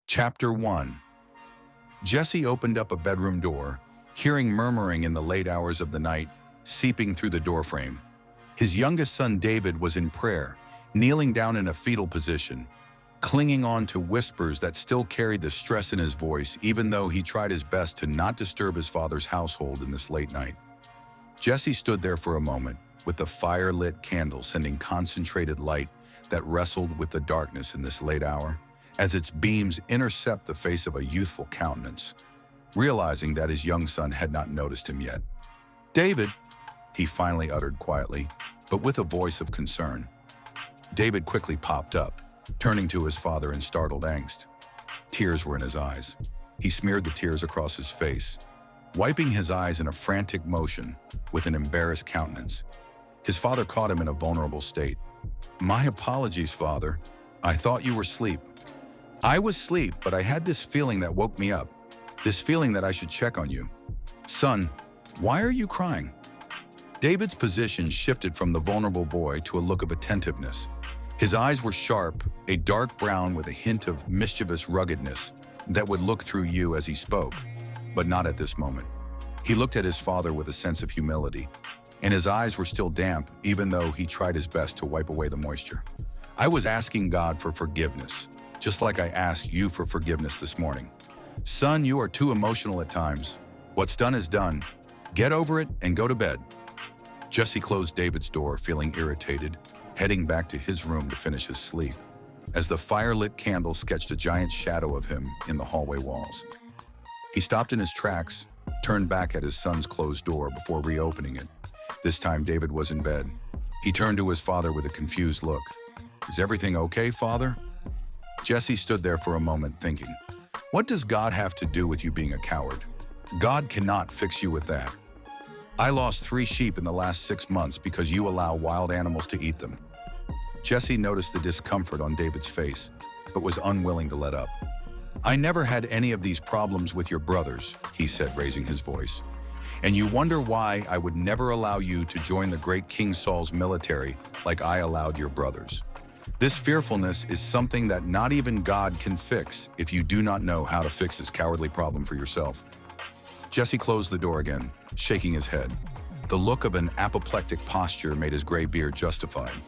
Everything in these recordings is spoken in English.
Chapter 1. Jesse opened up a bedroom door, hearing murmuring in the late hours of the night, seeping through the doorframe. His youngest son David was in prayer, kneeling down in a fetal position, clinging on to whispers that still carried the stress in his voice, even though he tried his best to not disturb his father's household in this late night. Jesse stood there for a moment, with the fire-lit candle sending concentrated light that wrestled with the darkness in this late hour, as its beams intercept the face of a youthful countenance, realizing that his young son had not noticed him yet. "David," he finally uttered quietly, but with a voice of concern. David quickly popped up, turning to his father in startled angst. Tears were in his eyes. He smeared the tears across his face, wiping his eyes in a frantic motion with an embarrassed countenance. His father caught him in a vulnerable state. "My apologies, Father. I thought you were asleep." "I was asleep, but I had this feeling that woke me up. This feeling that I should check on you." "Son, why are you crying?" David's position shifted from the vulnerable boy to a look of attentiveness. His eyes were sharp, a dark brown with a hint of mischievous ruggedness that would look through you as he spoke, but not at this moment. He looked at his father with a sense of humility, and his eyes were still damp even though he tried his best to wipe away the moisture. "I was asking God for forgiveness, just like I asked you for forgiveness this morning. Son, you are too emotional at times. What's done is done. Get over it and go to bed." Jesse closed David's door, feeling irritated, heading back to his room to finish his sleep, as the fire-lit candle sketched a giant shadow of him in the hallway walls. He stopped in his tracks, turned back at his son's closed door before reopening it. This time David was in bed. He turned to his father with a confused look. "Is everything okay, Father?" Jesse stood there for a moment thinking, what does God have to do with you being a coward? God cannot fix you with that. I lost 3 sheep in the last 6 months because you allow wild animals to eat them. Jesse noticed the discomfort on David's face, but was unwilling to let up. "I never had any of these problems with your brothers," he said, raising his voice. "And you wonder why I would never allow you to join the great King Saul's military like I allowed your brothers. This fearfulness is something that not even God can fix if you do not know how to fix this cowardly problem for yourself." Jesse closed the door again, shaking his head. The look of an apoplectic posture made his gray beard justified.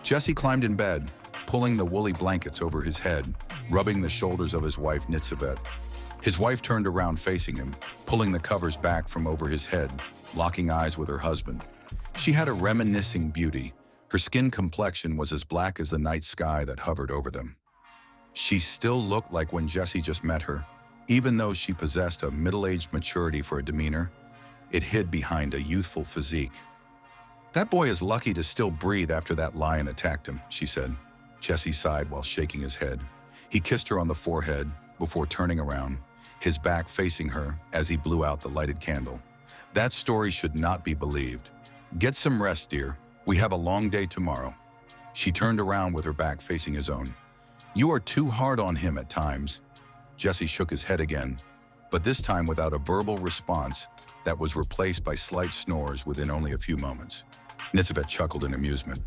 Jesse climbed in bed, pulling the woolly blankets over his head, rubbing the shoulders of his wife Nitsavet. His wife turned around facing him, pulling the covers back from over his head, locking eyes with her husband. She had a reminiscing beauty. Her skin complexion was as black as the night sky that hovered over them. She still looked like when Jesse just met her. Even though she possessed a middle-aged maturity for a demeanor, it hid behind a youthful physique. "That boy is lucky to still breathe after that lion attacked him," she said. Jesse sighed while shaking his head. He kissed her on the forehead before turning around, his back facing her as he blew out the lighted candle. "That story should not be believed. Get some rest, dear. We have a long day tomorrow." She turned around with her back facing his own. "You are too hard on him at times." Jesse shook his head again, but this time without a verbal response that was replaced by slight snores within only a few moments. Nitsavet chuckled in amusement.